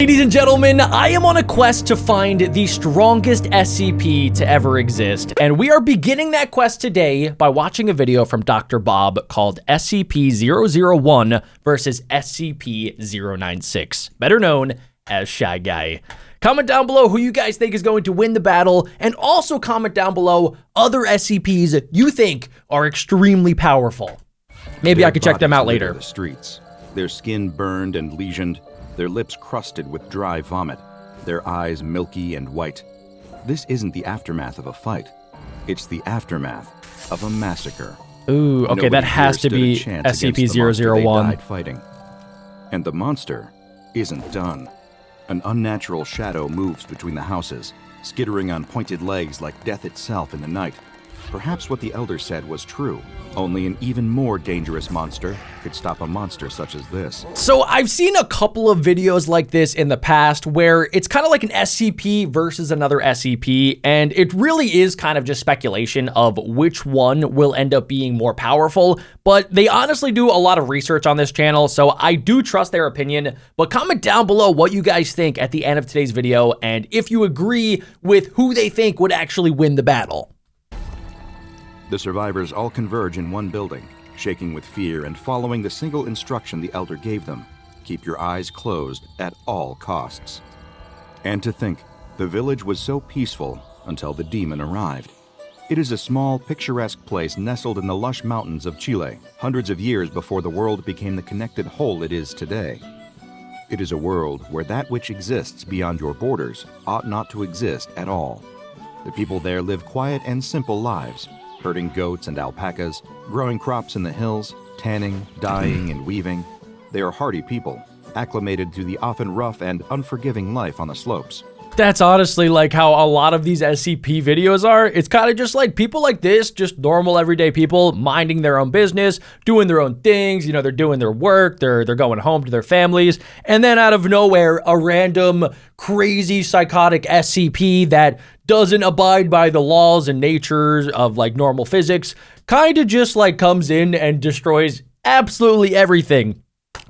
Ladies and gentlemen, I am on a quest to find the strongest SCP to ever exist, and we are beginning that quest today by watching a video from Dr. Bob called SCP-001 versus SCP-096, better known as Shy Guy. Comment down below who you guys think is going to win the battle, and also comment down below other SCPs you think are extremely powerful. Maybe I could check them out later. The streets, their skin burned and lesioned, their lips crusted with dry vomit, their eyes milky and white. This isn't the aftermath of a fight. It's the aftermath of a massacre. Ooh, okay, that has to be SCP-001. Fighting. And the monster isn't done. An unnatural shadow moves between the houses, skittering on pointed legs like death itself in the night. Perhaps what the Elder said was true. Only an even more dangerous monster could stop a monster such as this. So I've seen a couple of videos like this in the past where it's kind of like an SCP versus another SCP, and it really is kind of just speculation of which one will end up being more powerful, but they honestly do a lot of research on this channel, so I do trust their opinion. But comment down below what you guys think at the end of today's video, and if you agree with who they think would actually win the battle. The survivors all converge in one building, shaking with fear and following the single instruction the Elder gave them: keep your eyes closed at all costs. And to think, the village was so peaceful until the demon arrived. It is a small, picturesque place nestled in the lush mountains of Chile, hundreds of years before the world became the connected whole it is today. It is a world where that which exists beyond your borders ought not to exist at all. The people there live quiet and simple lives, herding goats and alpacas, growing crops in the hills, tanning, dyeing, and weaving. They are hardy people, acclimated to the often rough and unforgiving life on the slopes. That's honestly like how a lot of these SCP videos are. It's kind of just like people like this, just normal everyday people minding their own business, doing their own things. You know, they're doing their work, they're going home to their families, and then out of nowhere, a random crazy psychotic SCP that doesn't abide by the laws and natures of like normal physics kind of just like comes in and destroys absolutely everything.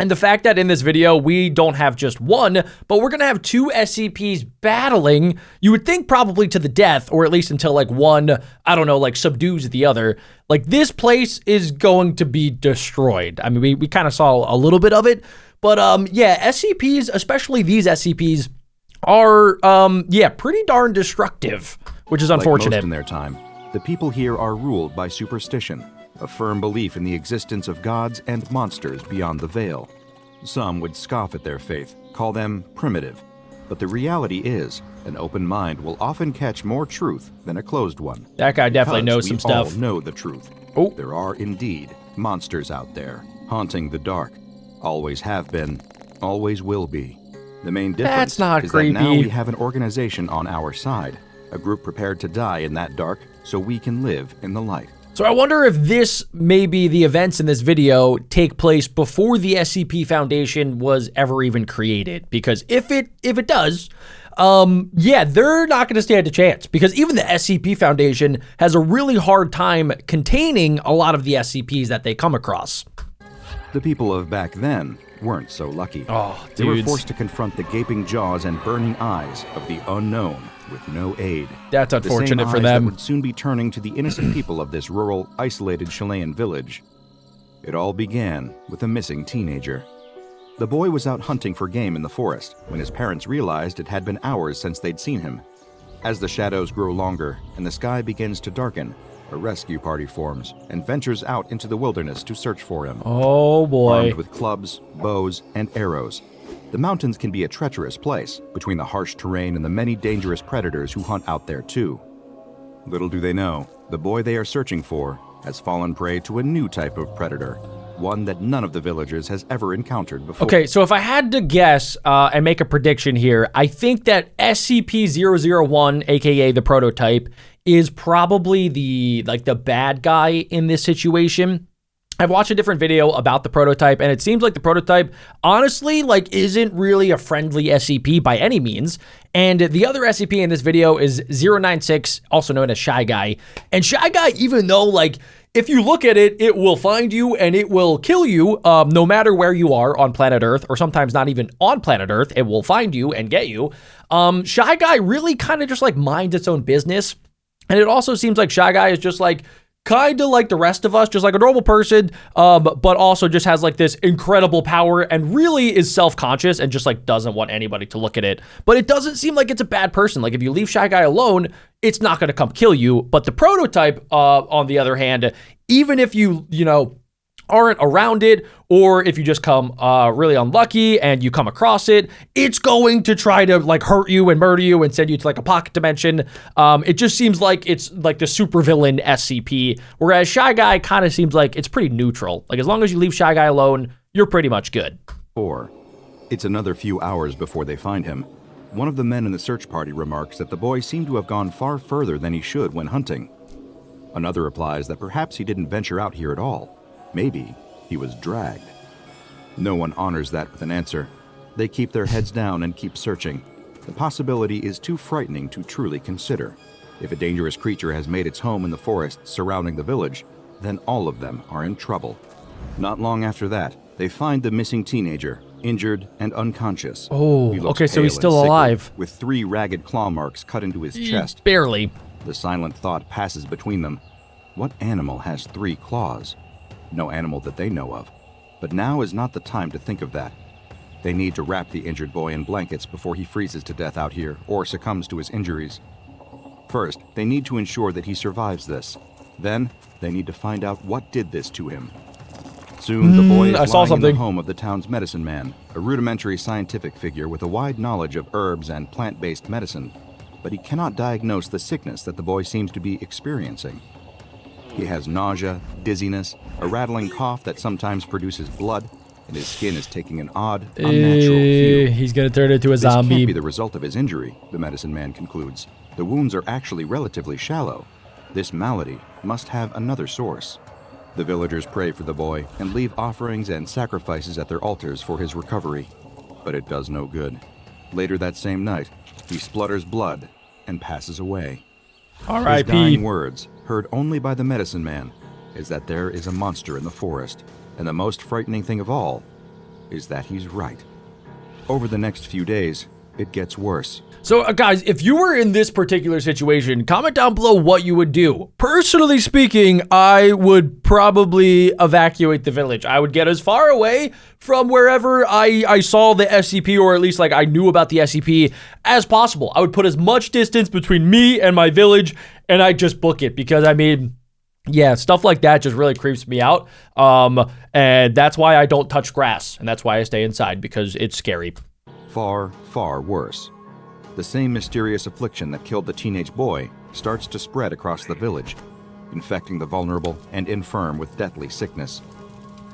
And the fact that in this video, we don't have just one, but we're going to have two SCPs battling, you would think probably to the death, or at least until like one, I don't know, like subdues the other. Like this place is going to be destroyed. I mean, we kind of saw a little bit of it, but yeah, SCPs, especially these SCPs, are, pretty darn destructive, which is unfortunate. Like most in their time, the people here are ruled by superstition, a firm belief in the existence of gods and monsters beyond the veil. Some would scoff at their faith, call them primitive, but the reality is, an open mind will often catch more truth than a closed one. That guy definitely knows some stuff. We all know the truth. Oh. There are indeed monsters out there, haunting the dark. Always have been, always will be. The main difference is that now we have an organization on our side, a group prepared to die in that dark so we can live in the light. So I wonder if this, maybe the events in this video, take place before the SCP Foundation was ever even created. Because if it does, yeah, they're not going to stand a chance. Because even the SCP Foundation has a really hard time containing a lot of the SCPs that they come across. The people of back then weren't so lucky. Oh, dudes. They were forced to confront the gaping jaws and burning eyes of the unknown with no aid. That's unfortunate for them. That would soon be turning to the innocent people of this rural, isolated Chilean village. It all began with a missing teenager. The boy was out hunting for game in the forest when his parents realized it had been hours since they'd seen him. As the shadows grow longer and the sky begins to darken, a rescue party forms and ventures out into the wilderness to search for him. Oh boy. Armed with clubs, bows, and arrows. The mountains can be a treacherous place, between the harsh terrain and the many dangerous predators who hunt out there too. Little do they know, the boy they are searching for has fallen prey to a new type of predator, one that none of the villagers has ever encountered before. Okay, so if I had to guess and make a prediction here, I think that SCP-001, aka the prototype, is probably the bad guy in this situation. I've watched a different video about the prototype, and it seems like the prototype, honestly, isn't really a friendly SCP by any means. And the other SCP in this video is 096, also known as Shy Guy. And Shy Guy, even though, if you look at it, it will find you and it will kill you no matter where you are on planet Earth, or sometimes not even on planet Earth. It will find you and get you. Shy Guy really kind of just like minds its own business. And it also seems like Shy Guy is just like kind of like the rest of us, just like a normal person, but also just has like this incredible power and really is self-conscious and just like doesn't want anybody to look at it. But it doesn't seem like it's a bad person. Like if you leave Shy Guy alone, it's not going to come kill you. But the prototype, on the other hand, even if you aren't around it, or if you just come really unlucky and you come across it, it's going to try to like hurt you and murder you and send you to like a pocket dimension. It just seems like it's like the supervillain SCP, whereas Shy Guy kind of seems like it's pretty neutral. Like as long as you leave Shy Guy alone, you're pretty much good. 4. It's another few hours before they find him. One of the men in the search party remarks that the boy seemed to have gone far further than he should when hunting. Another replies that perhaps he didn't venture out here at all. Maybe he was dragged. No one honors that with an answer. They keep their heads down and keep searching. The possibility is too frightening to truly consider. If a dangerous creature has made its home in the forest surrounding the village, then all of them are in trouble. Not long after that, they find the missing teenager, injured and unconscious. Oh, okay, so he's still alive. With 3 ragged claw marks cut into his chest. Barely. The silent thought passes between them. What animal has 3 claws? No animal that they know of. But now is not the time to think of that. They need to wrap the injured boy in blankets before he freezes to death out here or succumbs to his injuries. First, they need to ensure that he survives this. Then, they need to find out what did this to him. Soon, the boy is lying in the home of the town's medicine man, a rudimentary scientific figure with a wide knowledge of herbs and plant-based medicine. But he cannot diagnose the sickness that the boy seems to be experiencing. He has nausea, dizziness, a rattling cough that sometimes produces blood, and his skin is taking an odd, unnatural hue. He's gonna turn into a zombie. This can't be the result of his injury, the medicine man concludes. The wounds are actually relatively shallow. This malady must have another source. The villagers pray for the boy and leave offerings and sacrifices at their altars for his recovery. But it does no good. Later that same night, he splutters blood and passes away. R.I.P. His dying words, heard only by the medicine man, is that there is a monster in the forest, and the most frightening thing of all is that he's right. Over the next few days, it gets worse. So, guys, if you were in this particular situation, comment down below what you would do. Personally speaking, I would probably evacuate the village. I would get as far away from wherever I saw the SCP, or at least like I knew about the SCP, as possible. I would put as much distance between me and my village, and I'd just book it, because I mean, yeah, stuff like that just really creeps me out. And that's why I don't touch grass, and that's why I stay inside, because it's scary. Far, far worse. The same mysterious affliction that killed the teenage boy starts to spread across the village, infecting the vulnerable and infirm with deathly sickness.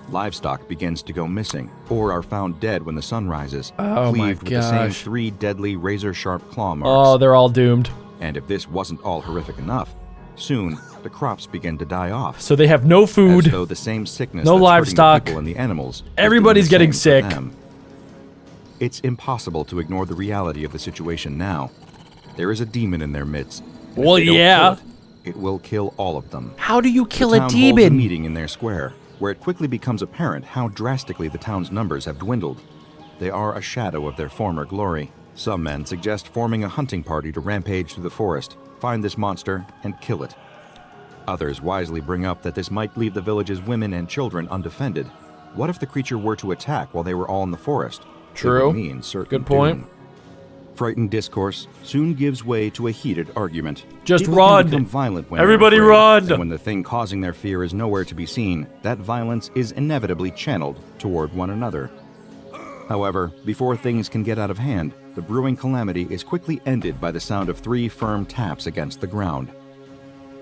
Livestock begins to go missing, or are found dead when the sun rises, cleaved with the same 3 deadly razor-sharp claw marks. Oh, they're all doomed. And if this wasn't all horrific enough, soon the crops begin to die off. So they have no food, as though the same sickness no that's livestock, the people and the animals. Everybody's getting sick. It's impossible to ignore the reality of the situation now. There is a demon in their midst. Well, yeah. It will kill all of them. How do you kill a demon? The town holds a meeting in their square, where it quickly becomes apparent how drastically the town's numbers have dwindled. They are a shadow of their former glory. Some men suggest forming a hunting party to rampage through the forest, find this monster, and kill it. Others wisely bring up that this might leave the village's women and children undefended. What if the creature were to attack while they were all in the forest? True. It would mean certain Good point. doom. Frightened discourse soon gives way to a heated argument. Just People run. can become violent when Everybody they're afraid, run. and when the thing causing their fear is nowhere to be seen, that violence is inevitably channeled toward one another. However, before things can get out of hand, the brewing calamity is quickly ended by the sound of 3 firm taps against the ground.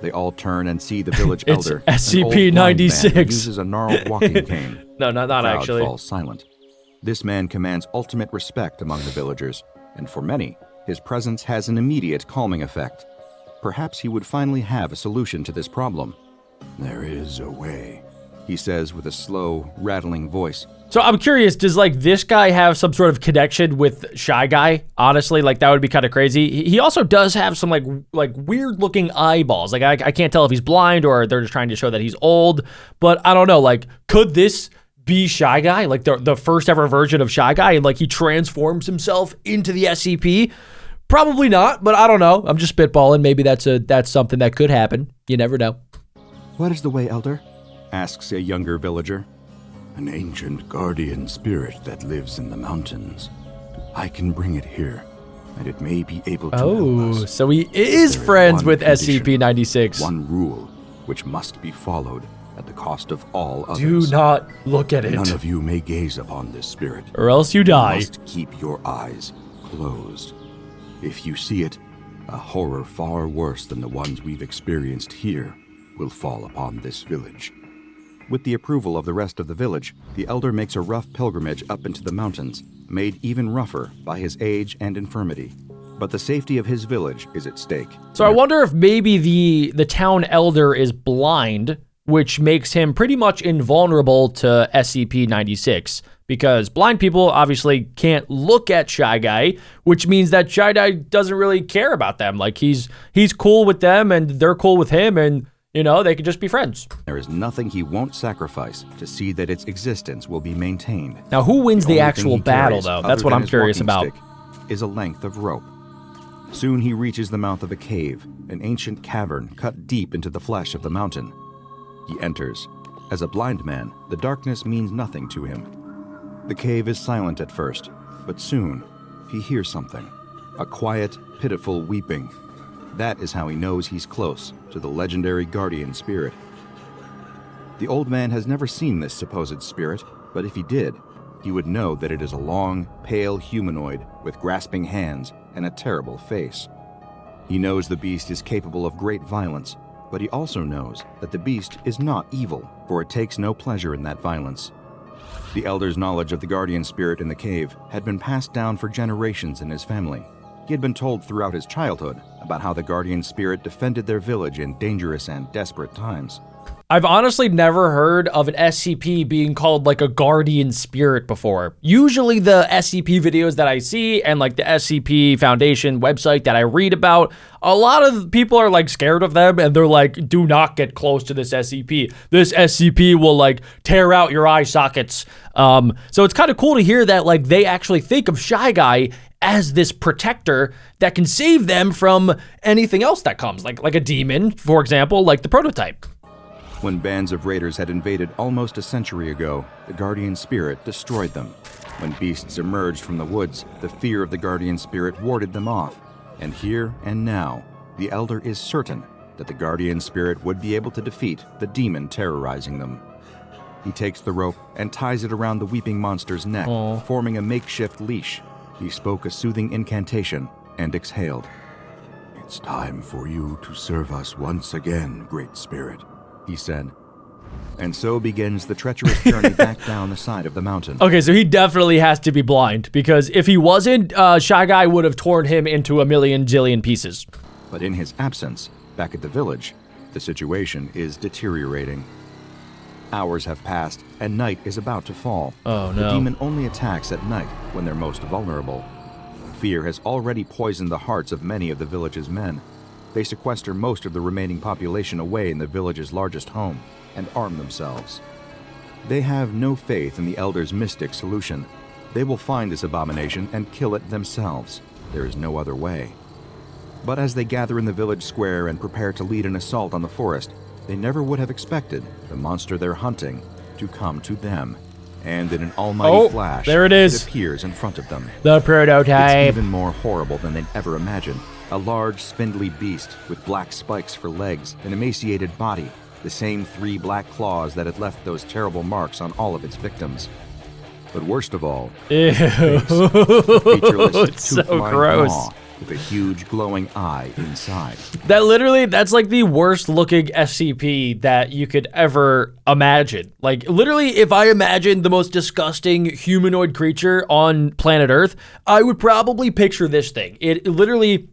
They all turn and see the village elder, SCP-001 who uses a gnarled walking cane. No, not actually. Crowd falls silent. This man commands ultimate respect among the villagers, and for many, his presence has an immediate calming effect. Perhaps he would finally have a solution to this problem. There is a way. he says with a slow, rattling voice. So I'm curious, does like this guy have some sort of connection with Shy Guy? Honestly, like that would be kind of crazy. He also does have some like weird looking eyeballs. Like I can't tell if he's blind or they're just trying to show that he's old, but I don't know. Like, could this be Shy Guy? Like the first ever version of Shy Guy, and like he transforms himself into the SCP? Probably not, but I don't know. I'm just spitballing. Maybe that's something that could happen. You never know. What is the way, Elder? Asks a younger villager. An ancient guardian spirit that lives in the mountains. I can bring it here, and it may be able to help us. So he is friends with SCP-96. One rule, which must be followed at the cost of all others. Do not look at it. None of you may gaze upon this spirit, or else you die. You must keep your eyes closed. If you see it, a horror far worse than the ones we've experienced here will fall upon this village. With the approval of the rest of the village, the Elder makes a rough pilgrimage up into the mountains, made even rougher by his age and infirmity. But the safety of his village is at stake. So I wonder if maybe the town Elder is blind, which makes him pretty much invulnerable to SCP-96. Because blind people obviously can't look at Shy Guy, which means that Shy Guy doesn't really care about them. Like he's cool with them and they're cool with him, and they could just be friends. There is nothing he won't sacrifice to see that its existence will be maintained. Now, who wins the actual battle, though? That's what I'm curious about. Is a length of rope. Soon he reaches the mouth of a cave, an ancient cavern cut deep into the flesh of the mountain. He enters. As a blind man, the darkness means nothing to him. The cave is silent at first, but soon he hears something. A quiet, pitiful weeping. That is how he knows he's close to the legendary guardian spirit. The old man has never seen this supposed spirit, but if he did, he would know that it is a long, pale humanoid with grasping hands and a terrible face. He knows the beast is capable of great violence, but he also knows that the beast is not evil, for it takes no pleasure in that violence. The Elder's knowledge of the guardian spirit in the cave had been passed down for generations in his family. He had been told throughout his childhood about how the guardian spirit defended their village in dangerous and desperate times. I've honestly never heard of an SCP being called like a guardian spirit before. Usually the SCP videos that I see and like the SCP Foundation website that I read about, a lot of people are like scared of them and they're like, do not get close to this SCP. This SCP will like tear out your eye sockets. So it's kind of cool to hear that like they actually think of Shy Guy as this protector that can save them from anything else that comes, like a demon, for example, like the prototype. When bands of raiders had invaded almost a century ago, the guardian spirit destroyed them. When beasts emerged from the woods, the fear of the guardian spirit warded them off. And here and now, the Elder is certain that the guardian spirit would be able to defeat the demon terrorizing them. He takes the rope and ties it around the weeping monster's neck, forming a makeshift leash. He spoke a soothing incantation and exhaled. It's time for you to serve us once again, Great Spirit, he said. And so begins the treacherous journey back down the side of the mountain. Okay, so he definitely has to be blind, because if he wasn't, Shy Guy would have torn him into a million jillion pieces. But in his absence, back at the village, the situation is deteriorating. Hours have passed, and night is about to fall. Oh, no. The demon only attacks at night when they're most vulnerable. Fear has already poisoned the hearts of many of the village's men. They sequester most of the remaining population away in the village's largest home and arm themselves. They have no faith in the Elder's mystic solution. They will find this abomination and kill it themselves. There is no other way. But as they gather in the village square and prepare to lead an assault on the forest, they never would have expected the monster they're hunting to come to them. And in an almighty flash, there it is. It appears in front of them. The prototype. It's even more horrible than they'd ever imagined. A large, spindly beast with black spikes for legs, an emaciated body, the same 3 black claws that had left those terrible marks on all of its victims. But worst of all, ew, it's so gross. With a huge glowing eye inside. That's like the worst looking SCP that you could ever imagine. Like literally, if I imagined the most disgusting humanoid creature on planet Earth, I would probably picture this thing. It literally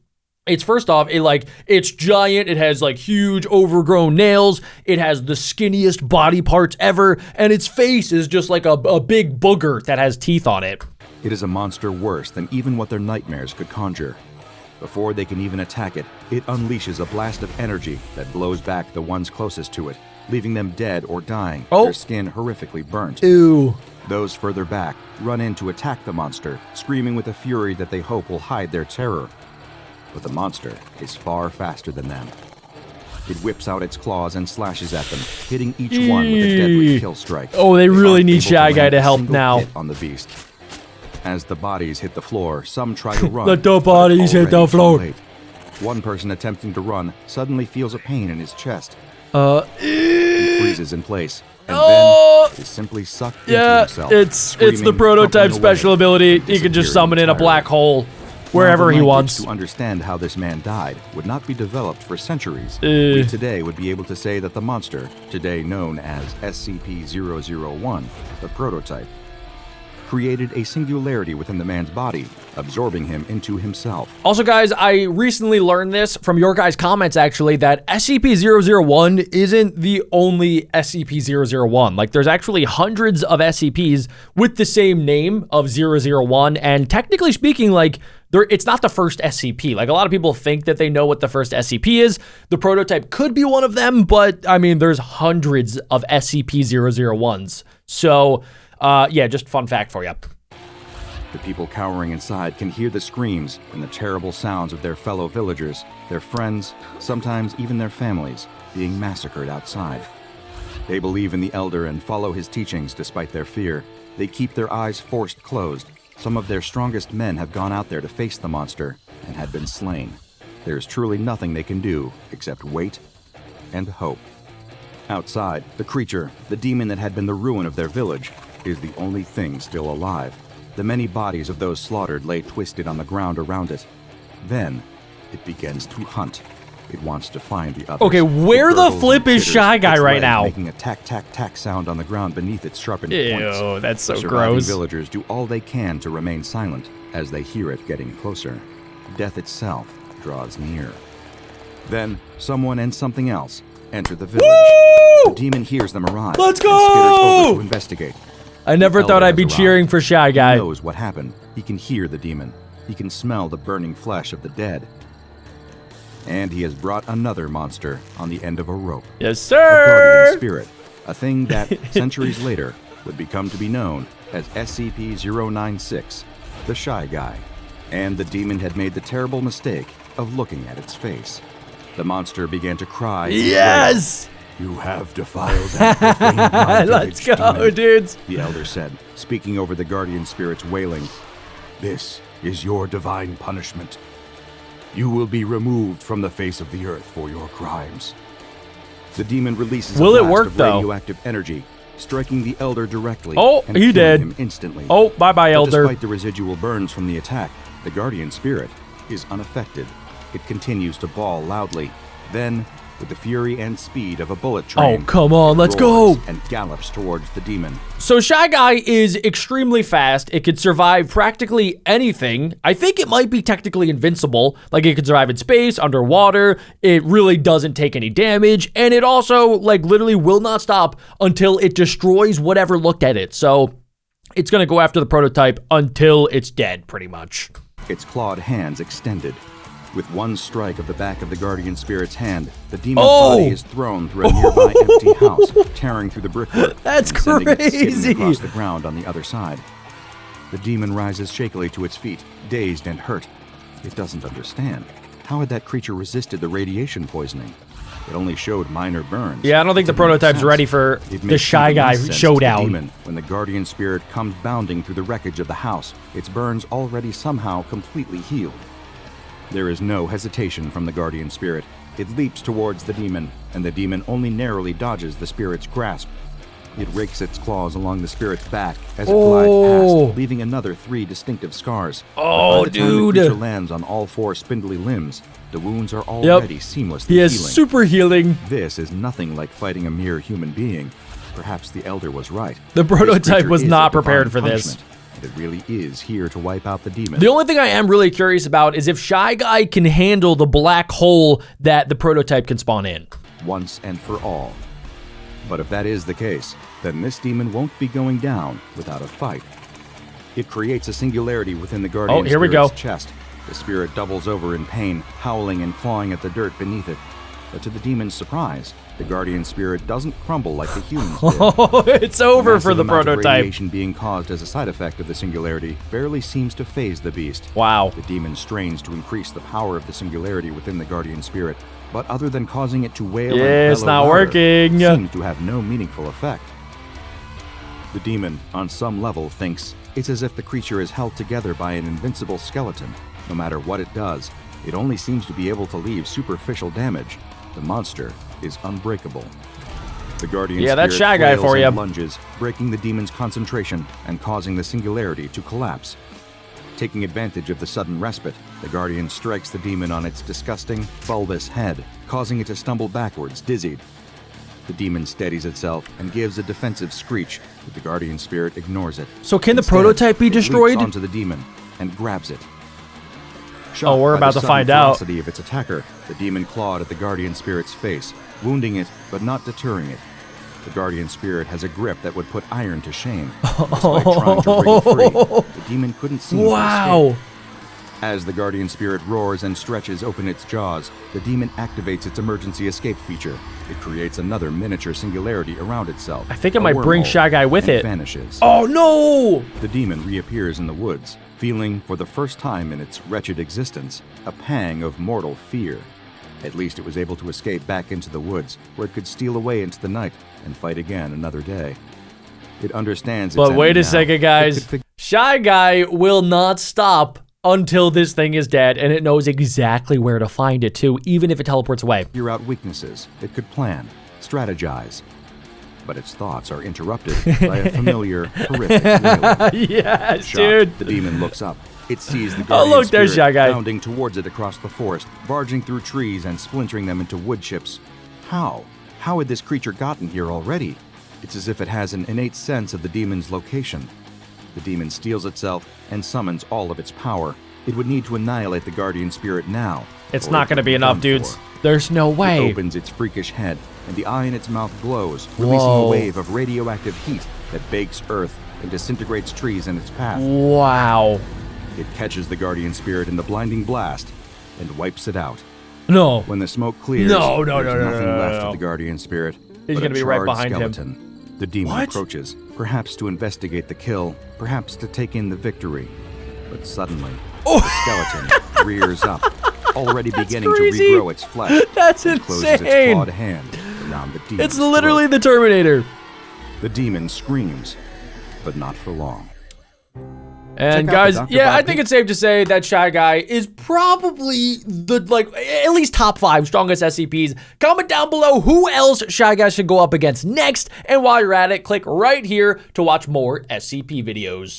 It's first off, it's giant. It has like huge overgrown nails. It has the skinniest body parts ever. And its face is just like a big booger that has teeth on it. It is a monster worse than even what their nightmares could conjure. Before they can even attack it, it unleashes a blast of energy that blows back the ones closest to it, leaving them dead or dying, their skin horrifically burnt. Ew. Those further back run in to attack the monster, screaming with a fury that they hope will hide their terror. But the monster is far faster than them. It whips out its claws and slashes at them, hitting each one with a deadly kill strike. Oh, they really need Shy Guy to help now. On the beast. As the bodies hit the floor, some try to run. Let the bodies hit the floor. One person attempting to run suddenly feels a pain in his chest. He freezes in place, and then is simply sucked into himself. It's the prototype special ability. He can just summon in a black hole wherever he wants. To understand how this man died would not be developed for centuries. We today would be able to say that the monster, today known as SCP-001, the prototype, created a singularity within the man's body, absorbing him into himself. Also, guys, I recently learned this from your guys' comments, actually, that SCP-001 isn't the only SCP-001. Like, there's actually hundreds of SCPs with the same name of 001, and technically speaking, like, it's not the first SCP. Like, a lot of people think that they know what the first SCP is. The prototype could be one of them, but, I mean, there's hundreds of SCP-001s. So, yeah, just fun fact for you. The people cowering inside can hear the screams and the terrible sounds of their fellow villagers, their friends, sometimes even their families, being massacred outside. They believe in the Elder and follow his teachings despite their fear. They keep their eyes forced closed. Some of their strongest men have gone out there to face the monster and had been slain. There is truly nothing they can do except wait and hope. Outside, the creature, the demon that had been the ruin of their village, is the only thing still alive. The many bodies of those slaughtered lay twisted on the ground around it. Then, it begins to hunt. It wants to find the others. Okay, where the flip is Shy Guy right now? Making a tack-tack-tack sound on the ground beneath its sharpened points. Ew, that's so the surviving gross. Villagers do all they can to remain silent as they hear it getting closer. Death itself draws near. Then, someone and something else enter the village. Woo! The demon hears them arrive. Let's and skitters over go! to investigate. I never thought I'd be cheering for Shy Guy. He knows what happened. He can hear the demon. He can smell the burning flesh of the dead. And he has brought another monster on the end of a rope. Yes, A guardian sir! spirit. A thing that, centuries later, would become to be known as SCP-096, the Shy Guy. And the demon had made the terrible mistake of looking at its face. The monster began to cry. Yes! You have defiled and profaned my Let's village, go, demon," dudes. the Elder said, speaking over the guardian spirit's wailing. This is your divine punishment. You will be removed from the face of the earth for your crimes. The demon releases a blast of radioactive energy, striking the Elder directly. Oh, and he killing did. him instantly. Oh, bye-bye, But Elder. despite the residual burns from the attack, the guardian spirit is unaffected. It continues to bawl loudly. Then, with the fury and speed of a bullet train, Oh, come on, let's roars go. and gallops towards the demon. So Shy Guy is extremely fast. It could survive practically anything. I think it might be technically invincible. Like, it could survive in space, underwater. It really doesn't take any damage. And it also, like, literally will not stop until it destroys whatever looked at it. So it's going to go after the prototype until it's dead, pretty much. Its clawed hands extended. With one strike of the back of the guardian spirit's hand, the demon's body is thrown through a nearby empty house, tearing through the brickwork. That's and sending it crazy. skidding across the ground on the other side. The demon rises shakily to its feet, dazed and hurt. It doesn't understand. How had that creature resisted the radiation poisoning? It only showed minor burns. Yeah, I don't think the prototype's ready for the Shy Guy showdown. Demon, when the guardian spirit comes bounding through the wreckage of the house, its burns already somehow completely healed. There is no hesitation from the guardian spirit. It leaps towards the demon, and the demon only narrowly dodges the spirit's grasp. It rakes its claws along the spirit's back as it glides past, leaving another 3 distinctive scars. Oh, By the time dude. the creature lands on all 4 spindly limbs, the wounds are already seamlessly He has healing. super healing. This is nothing like fighting a mere human being. Perhaps the Elder was right. The This prototype creature was is not a divine prepared for this. punishment, It really is here to wipe out the demon. The only thing I am really curious about is if Shy Guy can handle the black hole that the prototype can spawn in. Once and for all. But if that is the case, then this demon won't be going down without a fight. It creates a singularity within the Guardian here we go. Spirit's chest. The spirit doubles over in pain, howling and clawing at the dirt beneath it. But to the demon's surprise, the Guardian Spirit doesn't crumble like the humans did. Oh, it's over for the massive amount of prototype. radiation being caused as a side effect of the singularity barely seems to faze the beast. Wow. The demon strains to increase the power of the singularity within the Guardian Spirit, but other than causing it to wail and bellow It's not louder, working. it seems to have no meaningful effect. The demon, on some level, thinks it's as if the creature is held together by an invincible skeleton. No matter what it does, it only seems to be able to leave superficial damage. The monster is unbreakable. The Guardian that's Spirit Shy Guy flails for and ya. lunges, breaking the demon's concentration and causing the singularity to collapse. Taking advantage of the sudden respite, the Guardian strikes the demon on its disgusting, bulbous head, causing it to stumble backwards, dizzied. The demon steadies itself and gives a defensive screech, but the Guardian Spirit ignores it. So can the Instead, prototype be it leaps destroyed? onto the demon and grabs it. Oh, we're Shocked by about the to sudden find out. ferocity of its attacker, the demon clawed at the Guardian Spirit's face, wounding it but not deterring it. The Guardian Spirit has a grip that would put iron to shame. Despite trying to wriggle free, the demon couldn't seem to Wow. escape. As the Guardian Spirit roars and stretches open its jaws, the demon activates its emergency escape feature. It creates another miniature singularity around itself. I think it a might bring wormhole, Shy Guy with and it. vanishes. Oh, no. The demon reappears in the woods, feeling, for the first time in its wretched existence, a pang of mortal fear. At least it was able to escape back into the woods, where it could steal away into the night and fight again another day. It understands its But wait enemy a now. second, It guys. could Shy Guy will not stop until this thing is dead, and it knows exactly where to find it, too, even if it teleports away. figure out weaknesses. It could plan, strategize. But its thoughts are interrupted by a familiar, horrific wailing. Yes, Shocked, dude. the demon looks up. It sees the Oh, Guardian look, there's Spirit Shy Guy. bounding towards it across the forest, barging through trees and splintering them into wood chips. How? How had this creature gotten here already? It's as if it has an innate sense of the demon's location. The demon steels itself and summons all of its power. It would need to annihilate the Guardian Spirit now. It's or not it going to would be enough, done dudes. for. There's no It way. opens its freakish head, and the eye in its mouth glows, releasing Whoa. a wave of radioactive heat that bakes earth and disintegrates trees in its path. Wow. It catches the Guardian Spirit in the blinding blast and wipes it out. No. When the smoke clears, No, there's no, nothing no, left no. of the Guardian Spirit. He's but gonna a be right charred behind him. skeleton. The demon What? approaches, perhaps to investigate the kill, perhaps to take in the victory. But suddenly, the skeleton rears up, already beginning crazy. to regrow its flesh. That's and closes its insane. clawed hand around the demon's It's literally throat. the Terminator. The demon screams, but not for long. And Check out guys, the Dr. yeah, Bob I think it's safe to say that Shy Guy is probably the, at least top 5 strongest SCPs. Comment down below who else Shy Guy should go up against next. And while you're at it, click right here to watch more SCP videos.